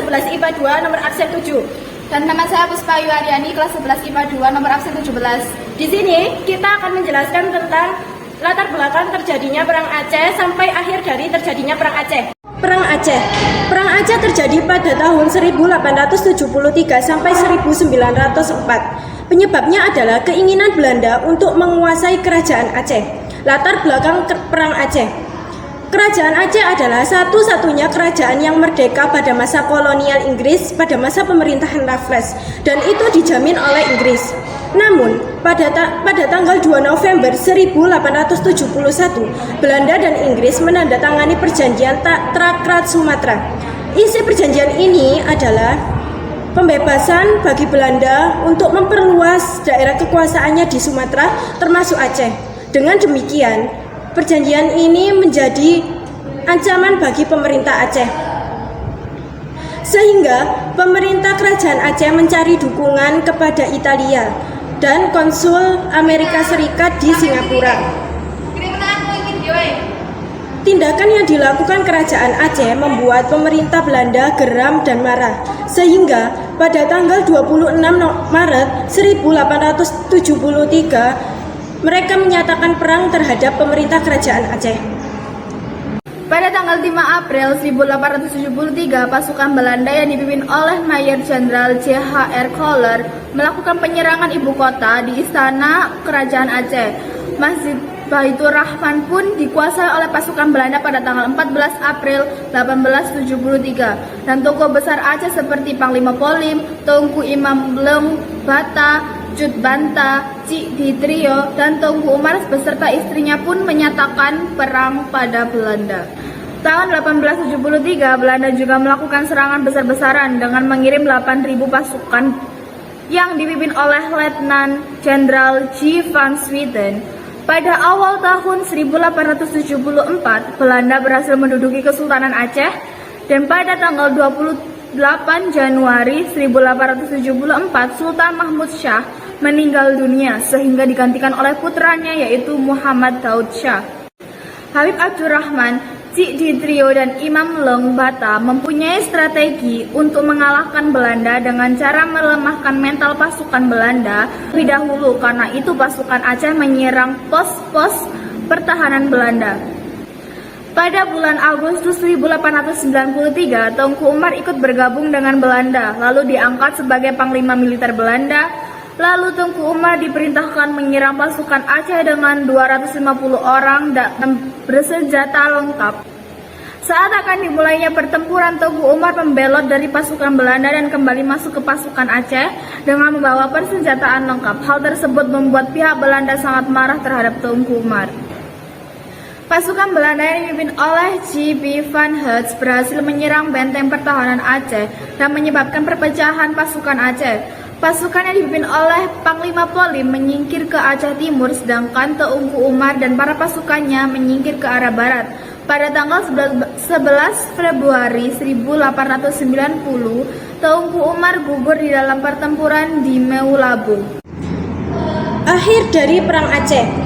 11 IPA 2 nomor absen 7. Dan nama saya Puspa Yuaryani, kelas 11 IPA 2 nomor absen 17. Di sini kita akan menjelaskan tentang latar belakang terjadinya Perang Aceh sampai akhir dari terjadinya Perang Aceh. Perang Aceh. Perang Aceh terjadi pada tahun 1873 sampai 1904. Penyebabnya adalah keinginan Belanda untuk menguasai kerajaan Aceh. Latar belakang Perang Aceh. Kerajaan Aceh adalah satu-satunya kerajaan yang merdeka pada masa kolonial Inggris pada masa pemerintahan Raffles, dan itu dijamin oleh Inggris. Namun, pada tanggal 2 November 1871, Belanda dan Inggris menandatangani perjanjian Takrat Sumatera. Isi perjanjian ini adalah pembebasan bagi Belanda untuk memperluas daerah kekuasaannya di Sumatera termasuk Aceh. Dengan demikian, perjanjian ini menjadi ancaman bagi pemerintah Aceh. Sehingga pemerintah kerajaan Aceh mencari dukungan kepada Italia dan konsul Amerika Serikat di Singapura. Tindakan yang dilakukan kerajaan Aceh membuat pemerintah Belanda geram dan marah, sehingga pada tanggal 26 Maret 1873 mereka menyatakan perang terhadap pemerintah kerajaan Aceh. Pada tanggal 5 April 1873, pasukan Belanda yang dipimpin oleh Mayor Jenderal J.H.R. Koller melakukan penyerangan ibu kota di istana kerajaan Aceh. Masjid Baitur Rahman pun dikuasai oleh pasukan Belanda pada tanggal 14 April 1873. Dan tokoh besar Aceh seperti Panglima Polim, Tunku Imam Leng Bata, Jut Banta, Cik Ditrio, dan Tunku Umar beserta istrinya pun menyatakan perang pada Belanda. Tahun 1873, Belanda juga melakukan serangan besar-besaran dengan mengirim 8.000 pasukan yang dipimpin oleh Letnan Jenderal G. van Swieten. Pada awal tahun 1874, Belanda berhasil menduduki Kesultanan Aceh, dan pada tanggal 28 Januari 1874, Sultan Mahmud Shah meninggal dunia sehingga digantikan oleh putranya yaitu Muhammad Daud Shah. Habib Abdurrahman, Cik Ditrio, dan Imam Leng Bata mempunyai strategi untuk mengalahkan Belanda dengan cara melemahkan mental pasukan Belanda lebih dahulu, karena itu pasukan Aceh menyerang pos-pos pertahanan Belanda. Pada bulan Agustus 1893, Tunku Umar ikut bergabung dengan Belanda, lalu diangkat sebagai Panglima Militer Belanda. Lalu Tunku Umar diperintahkan menyerang pasukan Aceh dengan 250 orang dan bersenjata lengkap. Saat akan dimulainya pertempuran, Tunku Umar membelot dari pasukan Belanda dan kembali masuk ke pasukan Aceh dengan membawa persenjataan lengkap. Hal tersebut membuat pihak Belanda sangat marah terhadap Tunku Umar. Pasukan Belanda yang dipimpin oleh J.B. van Hertz berhasil menyerang benteng pertahanan Aceh dan menyebabkan perpecahan pasukan Aceh. Pasukan yang dipimpin oleh Panglima Polim menyingkir ke Aceh Timur, sedangkan Tunku Umar dan para pasukannya menyingkir ke arah barat. Pada tanggal 11 Februari 1890, Tunku Umar gugur di dalam pertempuran di Meulaboh. Akhir dari Perang Aceh.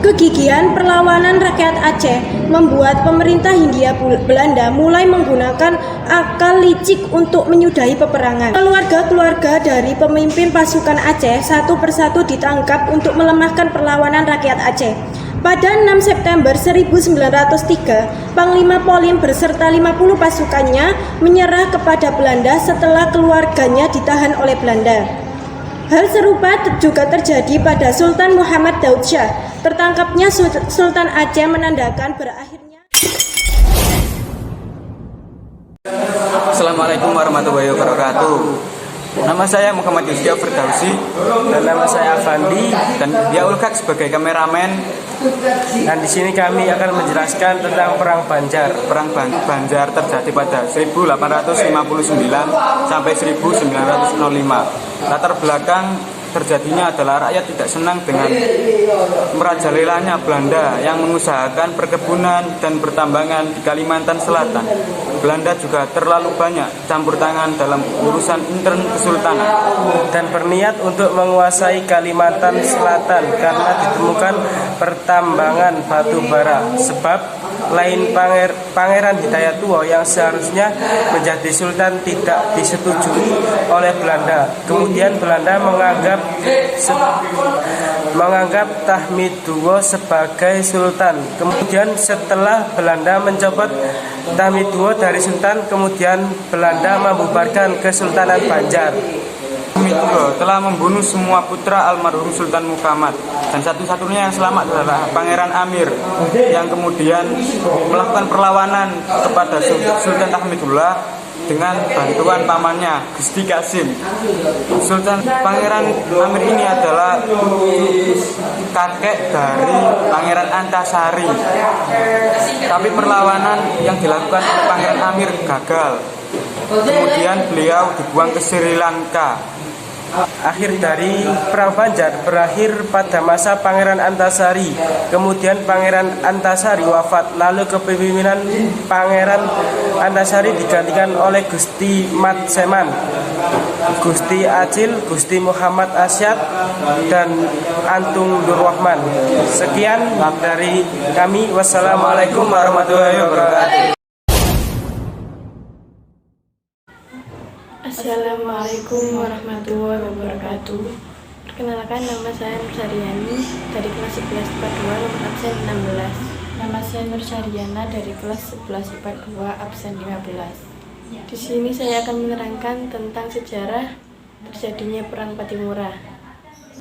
Kegigihan perlawanan rakyat Aceh membuat pemerintah Hindia Belanda mulai menggunakan akal licik untuk menyudahi peperangan. Keluarga-keluarga dari pemimpin pasukan Aceh satu persatu ditangkap untuk melemahkan perlawanan rakyat Aceh. Pada 6 September 1903, Panglima Polim beserta 50 pasukannya menyerah kepada Belanda setelah keluarganya ditahan oleh Belanda. Hal serupa juga terjadi pada Sultan Muhammad Daud Shah. Tertangkapnya Sultan Aceh menandakan berakhirnya. Assalamualaikum warahmatullahi wabarakatuh. Nama saya Muhammad Yusuf Firdausi. Dan nama saya Afandi. Dan dia Ulkak sebagai kameramen. Dan di sini kami akan menjelaskan tentang Perang Banjar. Perang Banjar terjadi pada 1859 sampai 1905. Latar belakang terjadinya adalah rakyat tidak senang dengan merajalelanya Belanda yang mengusahakan perkebunan dan pertambangan di Kalimantan Selatan. Belanda juga terlalu banyak campur tangan dalam urusan intern kesultanan dan berniat untuk menguasai Kalimantan Selatan karena ditemukan pertambangan batu bara. Sebab lain Pangeran Hidayatullah yang seharusnya menjadi sultan tidak disetujui oleh Belanda. Kemudian Belanda menganggap Tahmidullah sebagai sultan. Kemudian setelah Belanda mencopot Tahmidullah dari sultan, kemudian Belanda membubarkan Kesultanan Banjar. Tahmidullah telah membunuh semua putra almarhum Sultan Muhammad, dan satu-satunya yang selamat adalah Pangeran Amir yang kemudian melakukan perlawanan kepada Sultan Tahmidullah dengan bantuan pamannya Gusti Qasim. Pangeran Amir ini adalah kakek dari Pangeran Antasari. Tapi perlawanan yang dilakukan oleh Pangeran Amir gagal. Kemudian beliau dibuang ke Sri Lanka. Akhir dari Perang Banjar berakhir pada masa Pangeran Antasari. Kemudian Pangeran Antasari wafat, lalu kepemimpinan Pangeran Antasari digantikan oleh Gusti Mat Seman, Gusti Acil, Gusti Muhammad Asyad, dan Antung Durrahman. Sekian dari kami. Wassalamualaikum warahmatullahi wabarakatuh. Assalamualaikum warahmatullahi wabarakatuh. Perkenalkan, nama saya Nur Saryani dari kelas 11 IPA 2 nomor absen 16. Nama saya Nur Saryana dari kelas 11 IPA 2 absen 15. Di sini saya akan menerangkan tentang sejarah terjadinya Perang Pattimura.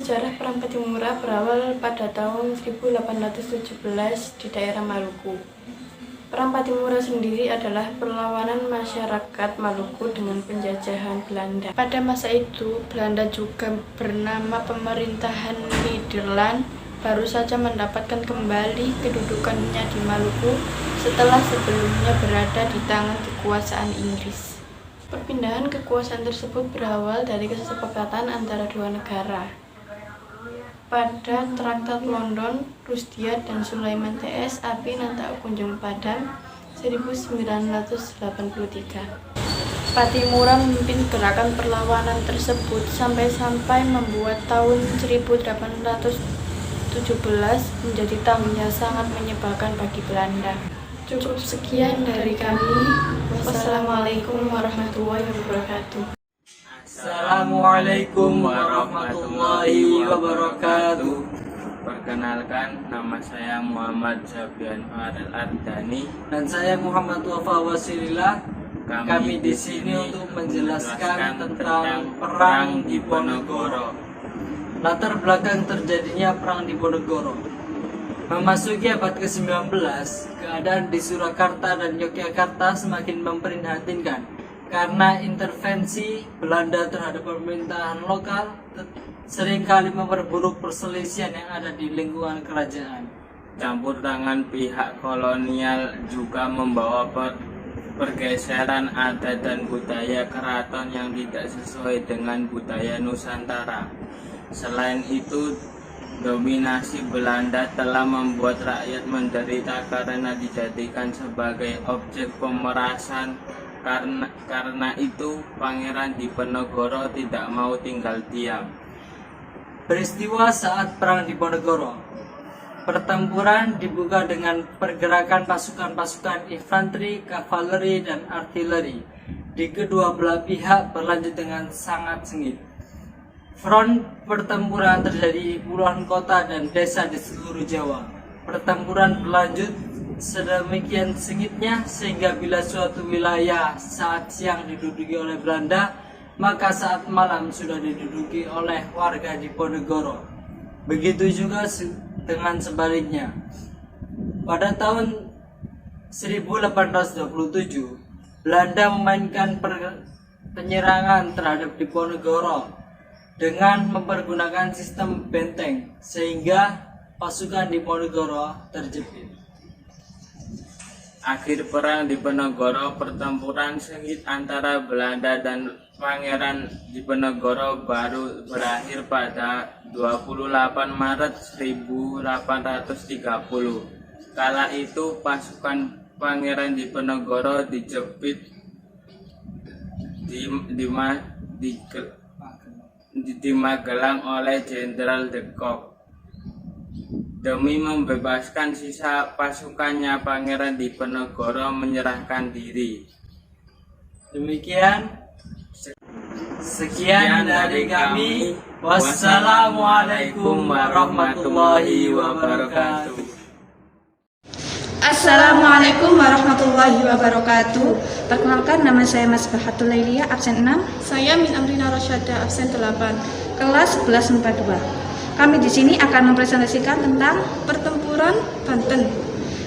Sejarah Perang Pattimura berawal pada tahun 1817 di daerah Maluku. Perang Pattimura sendiri adalah perlawanan masyarakat Maluku dengan penjajahan Belanda. Pada masa itu, Belanda juga bernama Pemerintahan Nederland baru saja mendapatkan kembali kedudukannya di Maluku setelah sebelumnya berada di tangan kekuasaan Inggris. Perpindahan kekuasaan tersebut berawal dari kesepakatan antara dua negara. Pada Traktat London, Rusdia dan Sulaiman TS Api Nanta Kunjung Padam 1983. Pattimura memimpin gerakan perlawanan tersebut sampai membuat tahun 1817 menjadi tahun yang sangat menyebalkan bagi Belanda. Cukup sekian dari kami. Wassalamualaikum warahmatullahi wabarakatuh. Assalamualaikum warahmatullahi wabarakatuh. Perkenalkan, nama saya Muhammad Zabian Farel Ardani Dan saya Muhammad Wafa Wasilillah. Kami di sini untuk menjelaskan tentang Perang Diponegoro. Latar belakang terjadinya Perang Diponegoro. Memasuki abad ke-19, keadaan di Surakarta dan Yogyakarta semakin memprihatinkan karena intervensi Belanda terhadap pemerintahan lokal seringkali memperburuk perselisihan yang ada di lingkungan kerajaan. Campur tangan pihak kolonial juga membawa pergeseran adat dan budaya keraton yang tidak sesuai dengan budaya Nusantara. Selain itu, dominasi Belanda telah membuat rakyat menderita karena dijadikan sebagai objek pemerasan. Karena itu, Pangeran Diponegoro tidak mau tinggal diam. Peristiwa saat Perang Diponegoro. Pertempuran dibuka dengan pergerakan pasukan-pasukan infanteri, kavaleri, dan artileri. Di kedua belah pihak berlanjut dengan sangat sengit. Front pertempuran terjadi di puluhan kota dan desa di seluruh Jawa. Pertempuran berlanjut sedemikian sengitnya sehingga bila suatu wilayah saat siang diduduki oleh Belanda, maka saat malam sudah diduduki oleh warga Diponegoro. Begitu juga dengan sebaliknya. Pada tahun 1827, Belanda memainkan penyerangan terhadap Diponegoro dengan mempergunakan sistem benteng sehingga pasukan Diponegoro terjepit. Akhir Perang Diponegoro, pertempuran sengit antara Belanda dan Pangeran Diponegoro baru berakhir pada 28 Maret 1830. Kala itu pasukan Pangeran Diponegoro dijepit di Magelang oleh Jenderal de Kock. demi membebaskan sisa pasukannya Pangeran Diponegoro menyerahkan diri. Sekian dari kami. Wassalamualaikum warahmatullahi wabarakatuh. Assalamualaikum warahmatullahi wabarakatuh. Perkenalkan, nama saya Mas Bahatul Lailia, absen 6. Saya Min Amrina Rosyada, absen 8. Kelas 11 MIPA 2. Kami di sini akan mempresentasikan tentang Pertempuran Banten.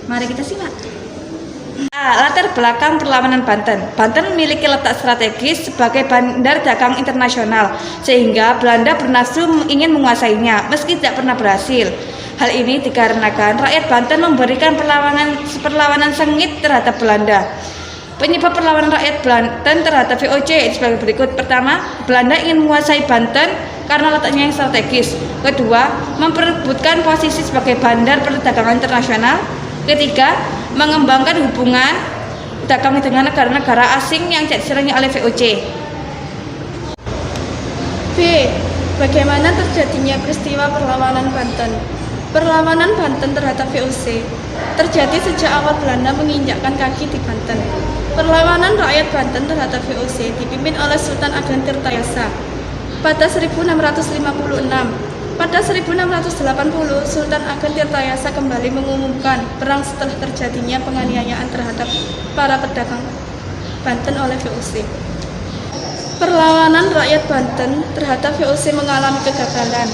Mari kita simak. Latar belakang perlawanan Banten. Banten memiliki letak strategis sebagai bandar dagang internasional, sehingga Belanda bernafsu ingin menguasainya, meski tidak pernah berhasil. Hal ini dikarenakan rakyat Banten memberikan perlawanan sengit terhadap Belanda. Penyebab perlawanan rakyat Banten terhadap VOC sebagai berikut. Pertama, Belanda ingin menguasai Banten karena letaknya yang strategis. Kedua, memperebutkan posisi sebagai bandar perdagangan internasional. Ketiga, mengembangkan hubungan dagang dengan negara-negara asing yang diserangi oleh VOC. B. Bagaimana terjadinya peristiwa perlawanan Banten? Perlawanan Banten terhadap VOC terjadi sejak awal Belanda menginjakkan kaki di Banten. Perlawanan rakyat Banten terhadap VOC dipimpin oleh Sultan Ageng Tirtayasa pada 1656. Pada 1680, Sultan Ageng Tirtayasa kembali mengumumkan perang setelah terjadinya penganiayaan terhadap para pedagang Banten oleh VOC. Perlawanan rakyat Banten terhadap VOC mengalami kegagalan,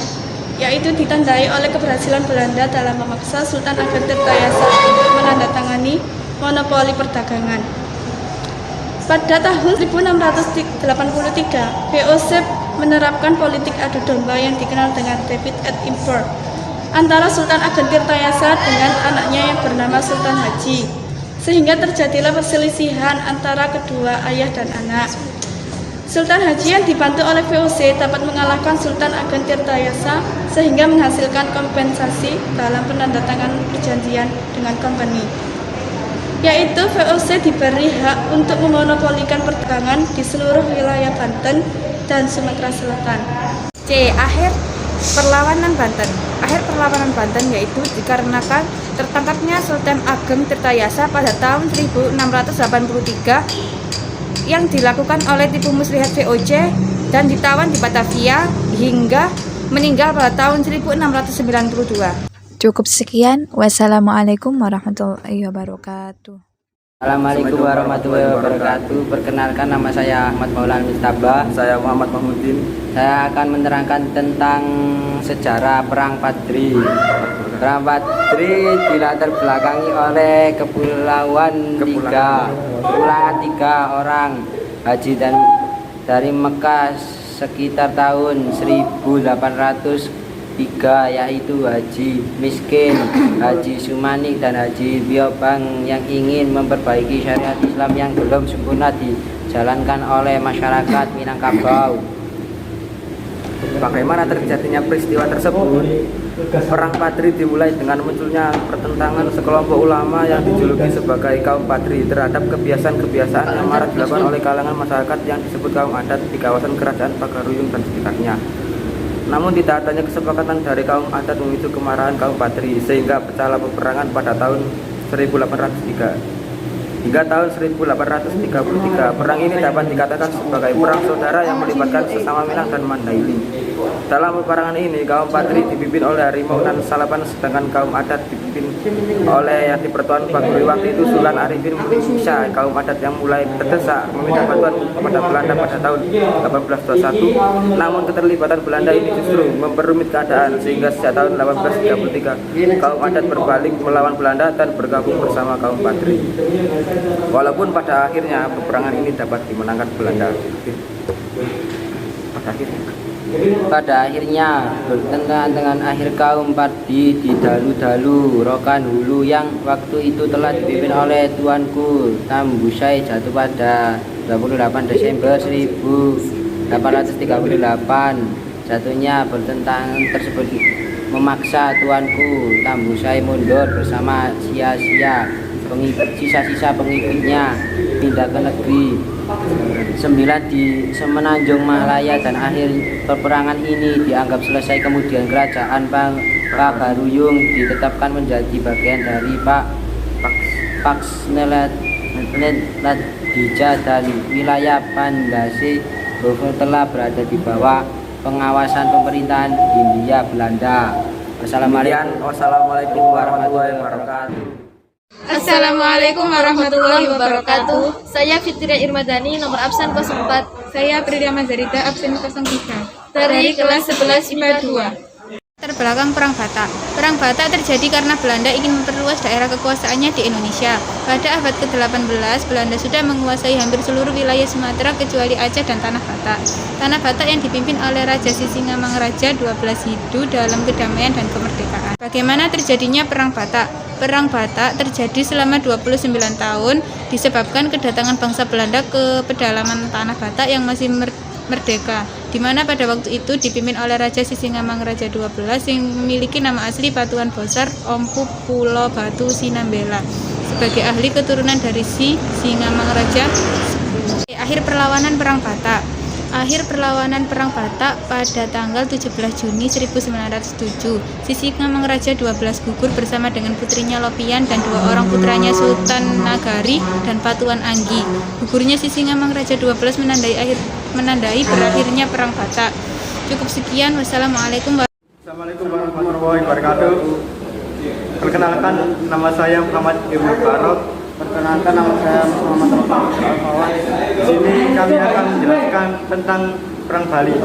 yaitu ditandai oleh keberhasilan Belanda dalam memaksa Sultan Ageng Tirtayasa untuk menandatangani monopoli perdagangan. Pada tahun 1683, VOC menerapkan politik adu domba yang dikenal dengan Debit and Import antara Sultan Ageng Tirtayasa dengan anaknya yang bernama Sultan Haji, sehingga terjadilah perselisihan antara kedua ayah dan anak. Sultan Haji yang dibantu oleh VOC dapat mengalahkan Sultan Ageng Tirtayasa sehingga menghasilkan kompensasi dalam penandatanganan perjanjian dengan company, yaitu VOC diberi hak untuk memonopolikan perdagangan di seluruh wilayah Banten dan Sumatera Selatan. C. Akhir perlawanan Banten. Akhir perlawanan Banten yaitu dikarenakan tertangkapnya Sultan Ageng Tirtayasa pada tahun 1683 yang dilakukan oleh tipu muslihat VOC dan ditawan di Batavia hingga meninggal pada tahun 1692. Cukup sekian. Wassalamualaikum warahmatullahi wabarakatuh. Assalamualaikum warahmatullahi wabarakatuh. Perkenalkan, nama saya Ahmad Maulana Mistabah. Saya Muhammad Mahmudin. Saya akan menerangkan tentang sejarah Perang Padri. Perang Padri dilatar belakangi oleh Kepulauan tiga orang haji dan dari Mekah sekitar tahun 1803, yaitu Haji Miskin, Haji Sumanik, dan Haji Biobang yang ingin memperbaiki syariat Islam yang belum sempurna dijalankan oleh masyarakat Minangkabau. Bagaimana terjadinya peristiwa tersebut? Perang Padri dimulai dengan munculnya pertentangan sekelompok ulama yang dijuluki sebagai kaum Padri terhadap kebiasaan-kebiasaan yang marak dilakukan oleh kalangan masyarakat yang disebut kaum adat di kawasan kerajaan Pagaruyung dan sekitarnya. Namun tidak adanya kesepakatan dari kaum adat memicu kemarahan kaum Padri, sehingga pecahlah peperangan pada tahun 1803. Hingga tahun 1833, perang ini dapat dikatakan sebagai perang saudara yang melibatkan sesama Minang dan Mandailing. Dalam peperangan ini, kaum Padri dipimpin oleh Harimau dan Salapan, sedangkan kaum adat dipimpin oleh yang di Pertuan Baguri waktu itu Sulan Arifin Musa. Kaum adat yang mulai terdesak meminta bantuan kepada Belanda pada tahun 1821. Namun keterlibatan Belanda ini justru memperumit keadaan, sehingga sejak tahun 1833 kaum adat berbalik melawan Belanda dan bergabung bersama kaum Padri. Walaupun pada akhirnya peperangan ini dapat dimenangkan Belanda. Pada akhirnya bertentangan dengan akhir kaum Padri di Dalu-Dalu Rokan Hulu yang waktu itu telah dipimpin oleh Tuanku Tambusai jatuh pada 28 Desember 1838. Jatuhnya bertentangan tersebut memaksa Tuanku Tambusai mundur bersama sisa-sisa pengikutnya pindah ke negeri di Semenanjung Malaya, dan akhir peperangan ini dianggap selesai. Kemudian kerajaan Pagaruyung ditetapkan menjadi bagian dari Pax Neladija, dan wilayah Pandase telah berada di bawah pengawasan pemerintahan Hindia Belanda. Wassalamualaikum warahmatullahi wabarakatuh. Assalamualaikum warahmatullahi wabarakatuh. Saya Fitria Irmadani, nomor absen 04. Saya Priya Mazarida, absen 03. Dari kelas 11 IPA 2. Terbelakang Perang Batak. Perang Batak terjadi karena Belanda ingin memperluas daerah kekuasaannya di Indonesia. Pada abad ke-18, Belanda sudah menguasai hampir seluruh wilayah Sumatera kecuali Aceh dan Tanah Batak. Tanah Batak yang dipimpin oleh Raja Sisingamangaraja 12 Hidu dalam kedamaian dan kemerdekaan. Bagaimana terjadinya Perang Batak? Perang Batak terjadi selama 29 tahun disebabkan kedatangan bangsa Belanda ke pedalaman Tanah Batak yang masih merdeka, di mana pada waktu itu dipimpin oleh Raja Sisingamangaraja 12 yang memiliki nama asli Batuan Bosar Ompu Pulo Batu Sinambela sebagai ahli keturunan dari Sisingamangaraja. Akhir perlawanan Perang Batak. Akhir perlawanan Perang Batak pada tanggal 17 Juni 1907. Sisingamangaraja 12 gugur bersama dengan putrinya Lopian dan 2 orang putranya Sultan Nagari dan Patuan Anggi. Gugurnya Sisingamangaraja 12 menandai berakhirnya Perang Batak. Cukup sekian. Wassalamualaikum warahmatullahi wabarakatuh. Perkenalkan, nama saya Muhammad Ibnu Farok. Perkenalkan, nama saya Muhammad Al-Fawad. Di sini kami akan menjelaskan tentang Perang Bali.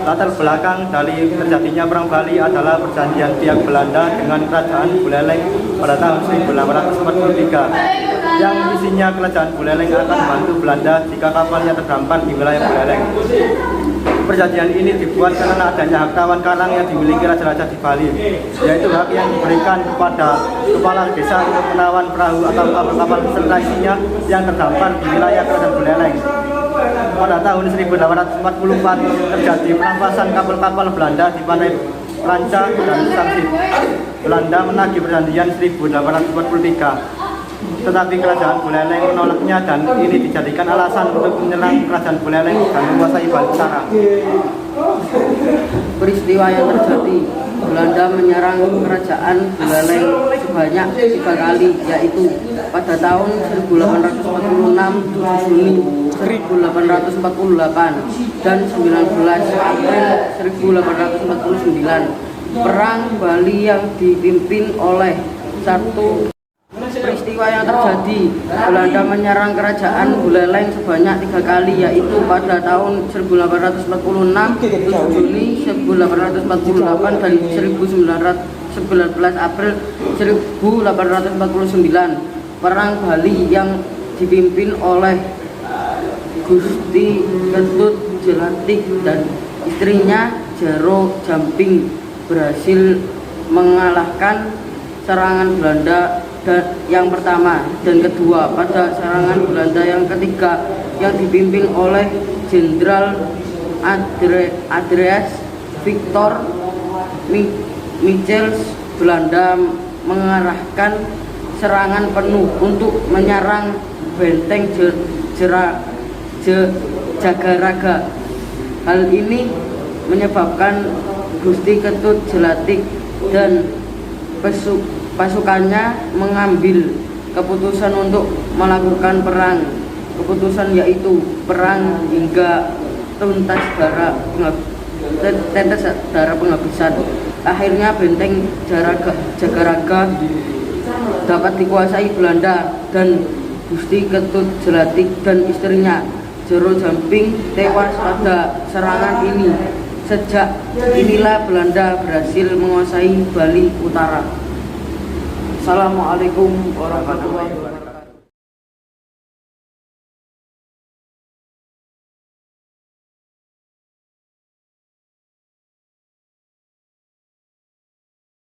Latar belakang dari terjadinya Perang Bali adalah perjanjian pihak Belanda dengan Kerajaan Buleleng pada tahun 1843 yang isinya Kerajaan Buleleng akan membantu Belanda jika kapalnya terdampar di wilayah Buleleng. Perjanjian ini dibuat karena adanya hak tawan karang yang dimiliki raja-raja di Bali, yaitu hak yang diberikan kepada kepala desa untuk menawan perahu atau kapal-kapal beserta isinya yang terdampar di wilayah Kerajaan Buleleng. Pada tahun 1844 terjadi perampasan kapal-kapal Belanda di pantai Ranca dan Samsit. Belanda menagih perjanjian 1843. Tetapi Kerajaan Buleleng menolaknya dan ini dijadikan alasan untuk menyerang Kerajaan Buleleng dan menguasai Bali Utara. Peristiwa yang terjadi, Belanda menyerang Kerajaan Buleleng sebanyak 3 kali, yaitu pada tahun 1846, 7 Juni 1848, dan 19 April 1849. Perang Bali yang dipimpin oleh peristiwa yang terjadi, Belanda menyerang Kerajaan Buleleng sebanyak 3 kali, yaitu pada tahun 1846, 7 Juni 1848, dan 19 April 1849. Perang Bali yang dipimpin oleh Gusti Ketut Jelatik dan istrinya Jaro Jamping berhasil mengalahkan serangan Belanda yang pertama dan kedua. Pada serangan Belanda yang ketiga yang dipimpin oleh Jenderal Andreas Victor Michels, Belanda mengarahkan serangan penuh untuk menyerang benteng Jagaraga. Hal ini menyebabkan Gusti Ketut Jelatik dan pasukannya mengambil keputusan untuk melakukan perang. Keputusan yaitu perang hingga tuntas darah penghabisan. Akhirnya benteng Jagaraga dapat dikuasai Belanda dan Gusti Ketut Jelatik dan istrinya Jero Jamping tewas pada serangan ini. Sejak inilah Belanda berhasil menguasai Bali Utara. Assalamualaikum warahmatullahi wabarakatuh.